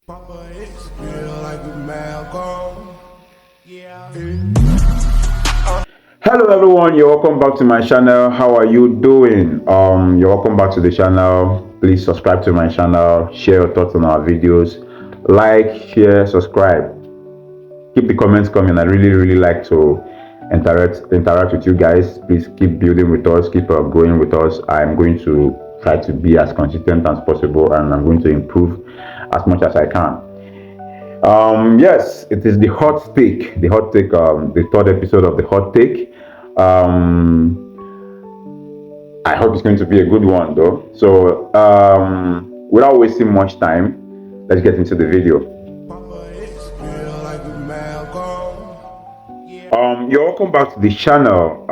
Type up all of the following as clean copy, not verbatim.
Papa, it's feel like a Malcolm. Yeah. Hello everyone, you're welcome back to my channel. How are you doing? You're welcome back to the channel. Please subscribe to my channel, share your thoughts on our videos, like, share, subscribe. Keep the comments coming. I really like to interact with you guys. Please keep building with us, keep growing with us. I'm going to try to be as consistent as possible, and I'm going to improve as much as I can. Yes, it is the hot take. The hot take. The third episode of the hot take. Um, I hope it's going to be a good one, though. So, without wasting much time, let's get into the video. Papa, it's feel like a Malcolm. You're welcome back to the channel.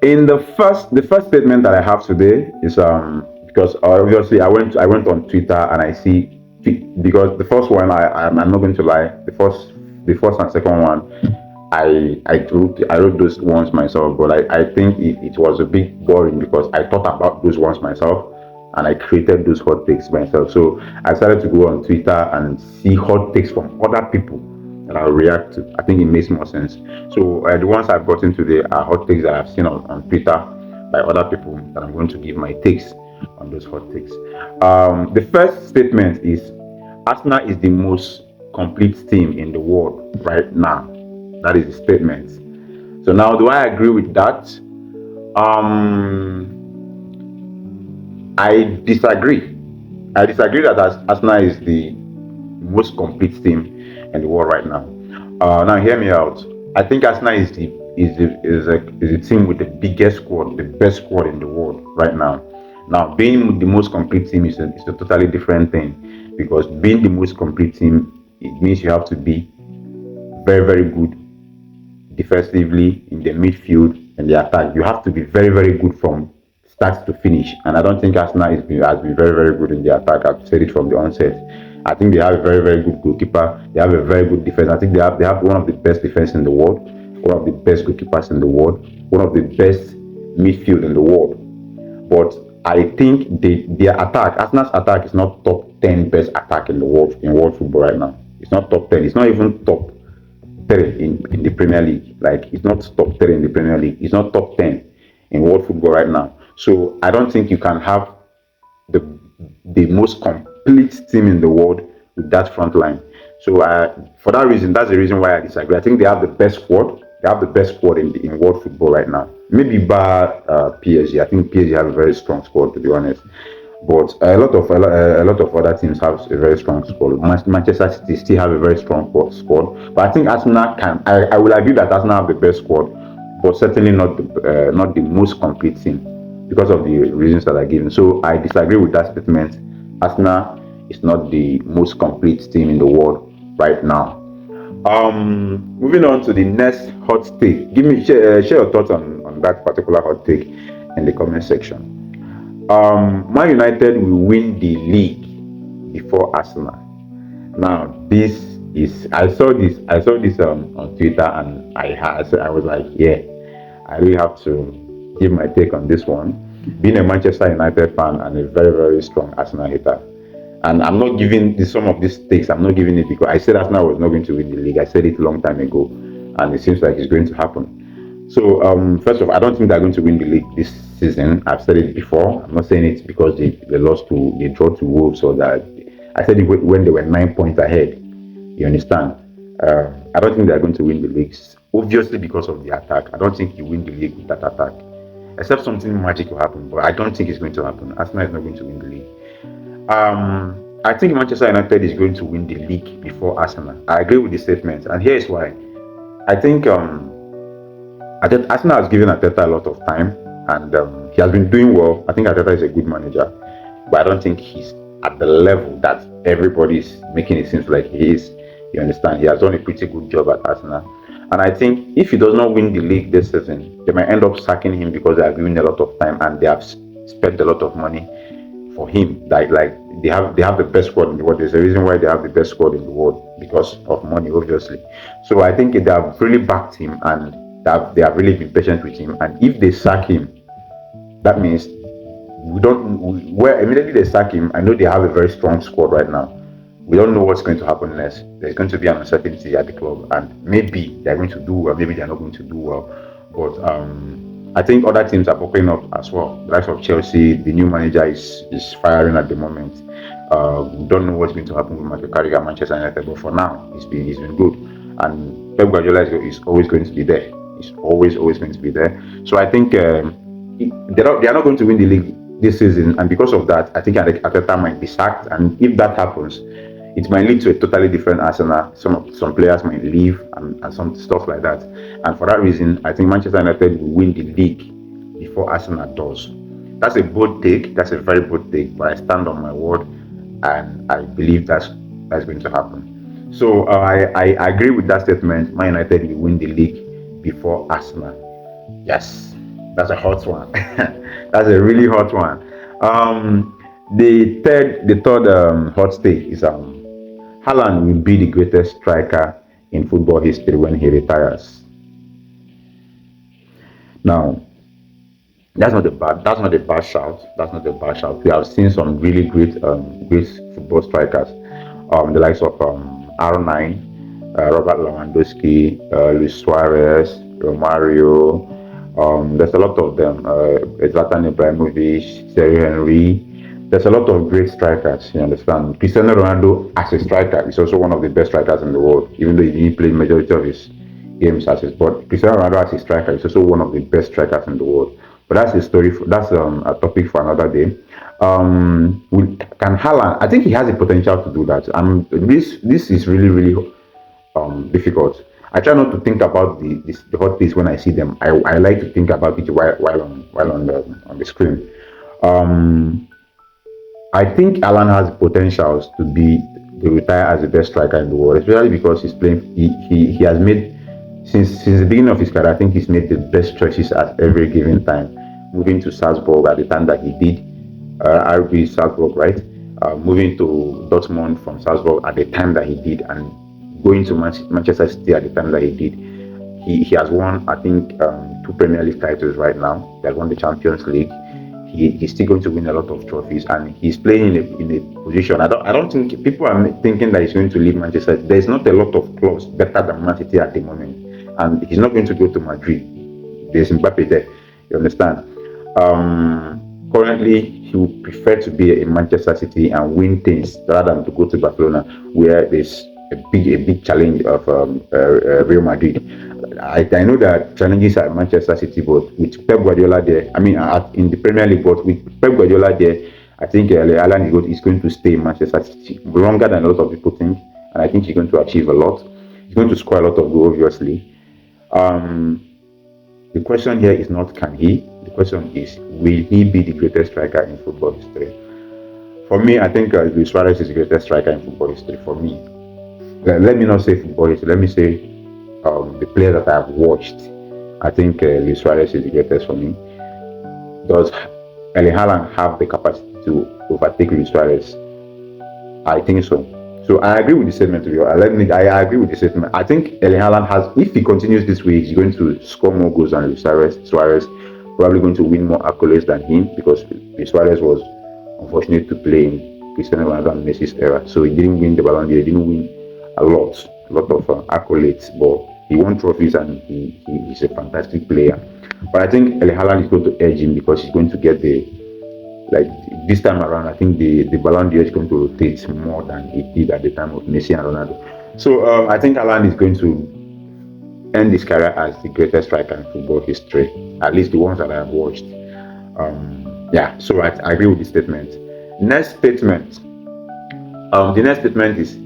In the first statement that I have today is because obviously I went on Twitter and I see because the first one I'm not going to lie, the first and second one I wrote those ones myself, but I think it was a bit boring because I thought about those ones myself and I created those hot takes myself. So I started to go on Twitter and see hot takes from other people that I'll react to. I think it makes more sense. So the ones I've gotten today are hot takes that I've seen on Twitter by other people that I'm going to give my takes on those hot takes. The first statement is Arsenal is the most complete team in the world right now. That is the statement. So now, do I agree with that? Um, I disagree. I disagree that Arsenal is the most complete team in the world right now. Now, hear me out. I think Arsenal is a team with the biggest squad, the best squad in the world right now. Now, being the most complete team is a totally different thing because being the most complete team, it means you have to be very good defensively in the midfield and the attack. You have to be very good from start to finish. And I don't think Arsenal has been very good in the attack. I've said it from the onset. I think they have a very good goalkeeper. They have a very good defense. I think they have one of the best defense in the world, one of the best goalkeepers in the world, one of the best midfield in the world. But I think their attack, Arsenal's attack, is not top 10 best attack in the world in world football right now. It's not top 10. It's not even top 3 in the Premier League. Like it's not top 3 in the Premier League. It's not top 10 in world football right now. So I don't think you can have the most complete team in the world with that front line. So for that reason, that's the reason why I disagree. I think they have the best squad. They have the best squad in world football right now. Maybe bar PSG. I think PSG have a very strong squad, to be honest. But a lot of other teams have a very strong squad. Manchester City still have a very strong squad. But I think Arsenal can. I will agree that Arsenal have the best squad, but certainly not the most complete team because of the reasons that are given. So I disagree with that statement. Arsenal is not the most complete team in the world right now. Moving on to the next hot take. Share your thoughts on that particular hot take in the comment section. Man United will win the league before Arsenal. Now, this is I saw this on Twitter and I was like, yeah, I really have to give my take on this one. Being a Manchester United fan and a very strong Arsenal hater, and I'm not giving some of these takes. I'm not giving it because I said Arsenal was not going to win the league. I said it a long time ago, and it seems like it's going to happen. So, first of all, I don't think they're going to win the league this season. I've said it before. I'm not saying it because they draw to Wolves or that. I said it when they were 9 points ahead. You understand? I don't think they're going to win the league. Obviously, because of the attack. I don't think you win the league with that attack, except something magic will happen. But I don't think it's going to happen. Arsenal is not going to win the league. I think Manchester United is going to win the league before Arsenal. I agree with the statement, and here is why. I think Arsenal has given Arteta a lot of time, and he has been doing well. I think Arteta is a good manager, but I don't think he's at the level that everybody is making it seem like he is. You understand? He has done a pretty good job at Arsenal, and I think if he does not win the league this season, they might end up sacking him because they are giving a lot of time and they have spent a lot of money for him. Like they have the best squad in the world. There's a reason why they have the best squad in the world because of money, obviously. So I think they have really backed him and they have really been patient with him. And if they sack him, that means We don't. Where immediately they sack him, I know they have a very strong squad right now. We don't know what's going to happen next. There's going to be an uncertainty at the club, and maybe they're going to do well, maybe they're not going to do well. But I think other teams are popping up as well. The likes of Chelsea, the new manager is firing at the moment. We don't know what's going to happen with Michael Carrick at Manchester United, but for now, he's been good, and Pep Guardiola is always going to be there. He's always going to be there. So I think they're not going to win the league this season, and because of that, I think Arteta might be sacked. And if that happens, it might lead to a totally different Arsenal. Some players might leave and some stuff like that. And for that reason, I think Manchester United will win the league before Arsenal does. That's a bold take. That's a very bold take, but I stand on my word, and I believe that's going to happen. So I agree with that statement. Man United will win the league before Arsenal. Yes, that's a hot one. That's a really hot one. The third hot take is Haaland will be the greatest striker in football history when he retires. Now, that's not a bad shout. That's not a bad shout. We have seen some really great football strikers, the likes of R9, Robert Lewandowski, Luis Suarez, Romario. There's a lot of them. Zlatan Ibrahimovic, Thierry Henry. There's a lot of great strikers. You understand? Cristiano Ronaldo, as a striker, is also one of the best strikers in the world, even though he didn't play majority of his games as his. But Cristiano Ronaldo as a striker is also one of the best strikers in the world. But that's a story. That's a topic for another day. Can Haaland? I think he has the potential to do that. This is really difficult. I try not to think about the hot things when I see them. I like to think about it while on the screen. Um, I think Alan has potentials to retire as the best striker in the world, especially because he's playing. He has made since the beginning of his career. I think he's made the best choices at every given time. Moving to Salzburg at the time that he did, RB Salzburg, right? Moving to Dortmund from Salzburg at the time that he did, and going to Manchester City at the time that he did. He has won, I think, two Premier League titles right now. He has won the Champions League. He's still going to win a lot of trophies, and he's playing in a position. I don't think people are thinking that he's going to leave Manchester. There's not a lot of clubs better than Man City at the moment, and he's not going to go to Madrid. There's Mbappe there. You understand? Currently, he would prefer to be in Manchester City and win things rather than to go to Barcelona, where there's a big challenge of Real Madrid. I know that challenges at Manchester City, but with Pep Guardiola there, I mean, in the Premier League, but with Pep Guardiola there, I think Alan is going to stay in Manchester City longer than a lot of people think, and I think he's going to achieve a lot. He's going to score a lot of goals, obviously. Um, the question here is not can he. The question is will he be the greatest striker in football history? For me, I think Luis Suarez is the greatest striker in football history. For me, let me not say football history. Let me say the players that I've watched. I think Luis Suarez is the greatest for me. Does Erling Haaland have the capacity to overtake Luis Suarez? I think so. So I agree with the statement to you. I agree with the statement. I think Erling Haaland has, if he continues this way, he's going to score more goals than Luis Suarez. Suarez probably going to win more accolades than him because Luis Suarez was unfortunate to play in Cristiano Ronaldo and Messi's era. So he didn't win the Ballon d'Or. He didn't win a lot of accolades, but he won trophies and he's a fantastic player. But I think Erling Haaland is going to edge him because he's going to get the like this time around. I think the Ballon d'Or is going to rotate more than it did at the time of Messi and Ronaldo. So I think Haaland is going to end his career as the greatest striker in football history, at least the ones that I have watched. Yeah, so I agree with the statement. Next statement. The next statement is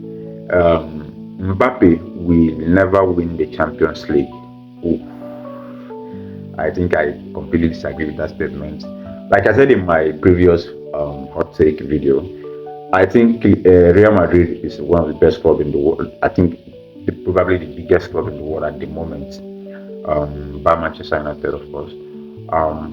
Mbappe will never win the Champions League. Ooh, I think I completely disagree with that statement. Like I said in my previous hot take video, I think Real Madrid is one of the best clubs in the world. I think probably the biggest club in the world at the moment, by Manchester United, of course.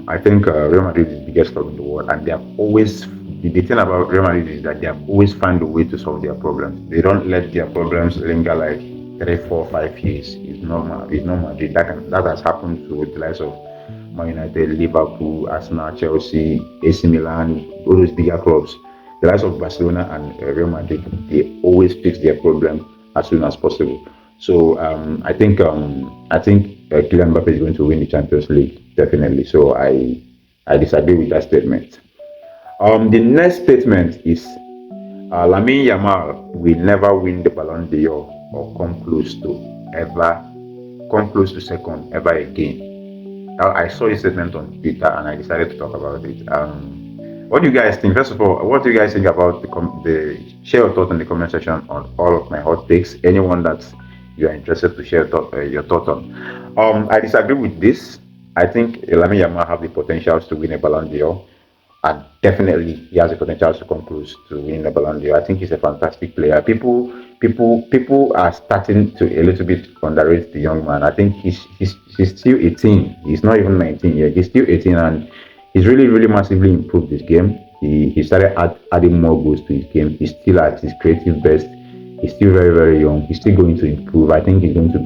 I think Real Madrid is the biggest club in the world, and they have always. The thing about Real Madrid is that they have always found a way to solve their problems. They don't let their problems linger like 3, 4, 5 years. It's normal. It's not Madrid. That has happened to the likes of Man United, Liverpool, Arsenal, Chelsea, AC Milan, all those bigger clubs. The likes of Barcelona and Real Madrid, they always fix their problem as soon as possible. So I think Kylian Mbappe is going to win the Champions League definitely. So I disagree with that statement. The next statement is Lamine Yamal will never win the Ballon d'Or or come close to second ever again. I saw this statement on Twitter and I decided to talk about it. What do you guys think? First of all, what do you guys think about the share your thoughts in the comment section on all of my hot takes? Anyone that you are interested to share your thoughts on. I disagree with this. I think Lamine Yamal have the potentials to win a Ballon d'Or, and definitely he has the potential to come close to winning the Ballon d'Or. I think he's a fantastic player. People are starting to a little bit underrate the young man. I think he's still 18. He's not even 19 yet. He's still 18, and he's really massively improved his game. He started adding more goals to his game. He's still at his creative best. He's still very young. He's still going to improve. I think he's going to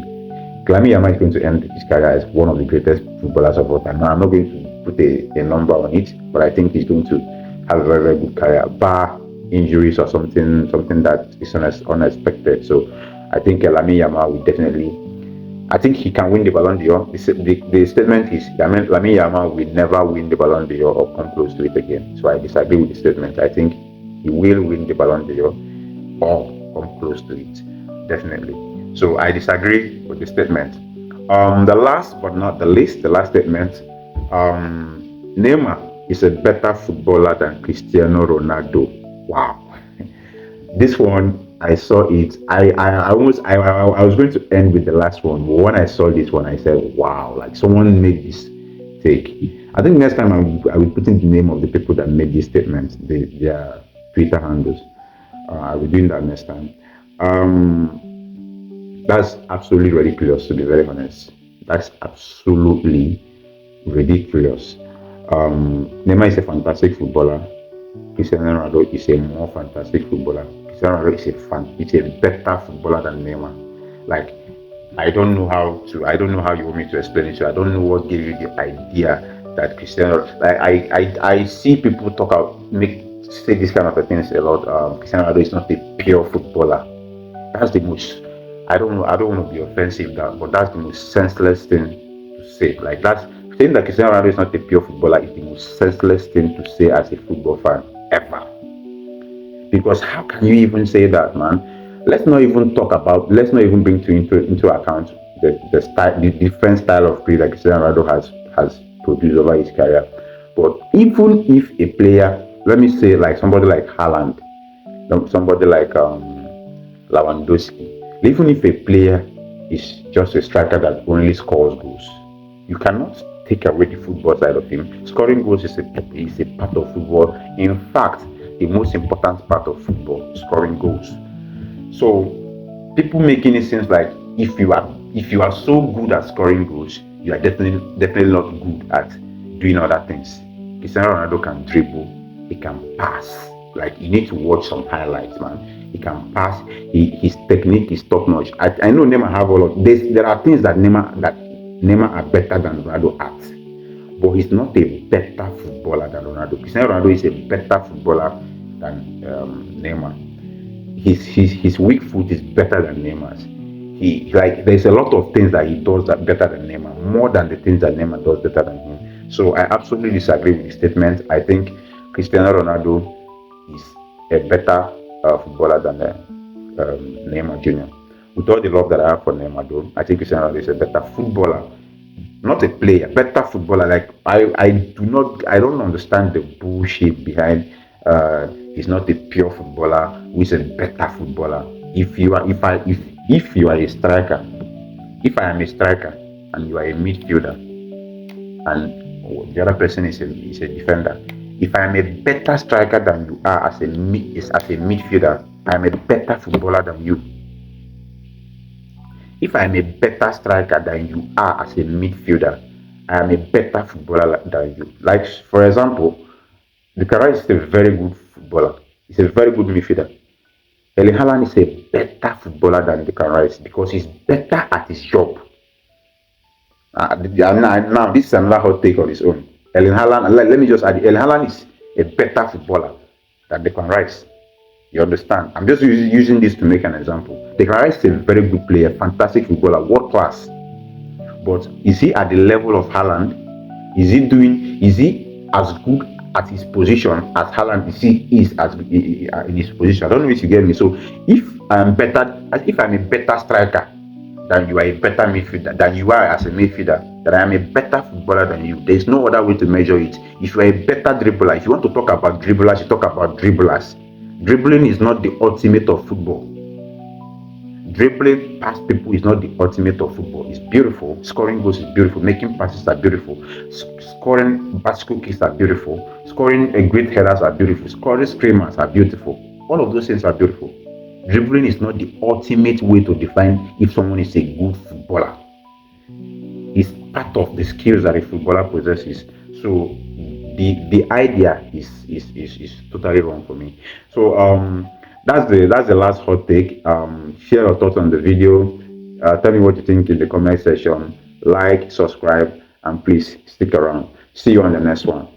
Lamine Yamal is going to end his career as one of the greatest footballers of all time. Now, I'm not going to put a number on it, but I think he's going to have a very good career, bar injuries or something that is unexpected. So I think Lamine Yamal will definitely. I think he can win the Ballon d'Or. The statement is Lamine Yamal will never win the Ballon d'Or or come close to it again. So I disagree with the statement. I think he will win the Ballon d'Or or come close to it, definitely. So I disagree with the statement. The last but not the least, the last statement. Neymar is a better footballer than Cristiano Ronaldo. Wow, this one I saw it. I was going to end with the last one, but when I saw this one, I said, "Wow!" Like someone made this take. I think next time I will put in the name of the people that made these statements, their Twitter handles. I'll be doing that next time. That's absolutely ridiculous, to be very honest. That's absolutely ridiculous. Neymar is a fantastic footballer. Cristiano Ronaldo is a more fantastic footballer. Cristiano Ronaldo is a better footballer than Neymar. Like I don't know how you want me to explain it to you. I don't know what gave you the idea that Cristiano like I see people talk out make say this kind of things a lot. Cristiano Ronaldo is not a pure footballer. That's the most I don't want to be offensive that but that's the most senseless thing to say. Like that's saying that Cristiano Ronaldo is not a pure footballer is the most senseless thing to say as a football fan ever. Because how can you even say that, man? Let's not even bring into account the different style of play that Cristiano Ronaldo has produced over his career. But even if a player, let me say like somebody like Haaland, somebody like Lewandowski, even if a player is just a striker that only scores goals, you cannot take away the football side of him. Scoring goals is a part of football. In fact, the most important part of football, scoring goals. So people making it seems like if you are so good at scoring goals, you are definitely not good at doing other things. Cristiano Ronaldo can dribble, he can pass. Like you need to watch some highlights, man. He can pass. His technique is top notch. I know Neymar have all of this. There are things that Neymar are better than Ronaldo at, but he's not a better footballer than Ronaldo. Cristiano Ronaldo is a better footballer than Neymar. His weak foot is better than Neymar's. He like there's a lot of things that he does that better than Neymar, more than the things that Neymar does better than him. So I absolutely disagree with the statement. I think Cristiano Ronaldo is a better footballer than Neymar Jr. With all the love that I have for Neymar, though, I think Cristiano Ronaldo is a better footballer, not a player, better footballer. Like I don't understand the bullshit behind. He's not a pure footballer. Who is a better footballer? If you are a striker, if I am a striker and you are a midfielder, and the other person is a defender. If I am a better striker than you are as a midfielder, I am a better footballer than you. If I am a better striker than you are as a midfielder, I am a better footballer than you. Like for example, the Rice is a very good footballer. He's a very good midfielder. Eli Haaland is a better footballer than Declan Rice because he's better at his job. Now, this is another hot take on its own. Erling Haaland, let me just add, Erling Haaland is a better footballer than Declan Rice. You understand? I'm just using this to make an example. Declan Rice is a very good player, fantastic footballer, world class. But is he at the level of Haaland? Is he as good at his position as Haaland is as in his position? I don't know if you get me. So if I'm a better striker than you are, a better midfielder than you are as a midfielder, that I am a better footballer than you, there is no other way to measure it. If you are a better dribbler, if you want to talk about dribblers, you talk about dribblers. Dribbling is not the ultimate of football. Dribbling past people is not the ultimate of football. It's beautiful. Scoring goals is beautiful. Making passes are beautiful. Scoring bicycle kicks are beautiful. Scoring a great headers are beautiful. Scoring screamers are beautiful. All of those things are beautiful. Dribbling is not the ultimate way to define if someone is a good footballer. It's part of the skills that a footballer possesses. So the idea is totally wrong for me. So that's the last hot take. Share your thoughts on the video. Tell me what you think in the comment section. Like, subscribe, and please stick around. See you on the next one.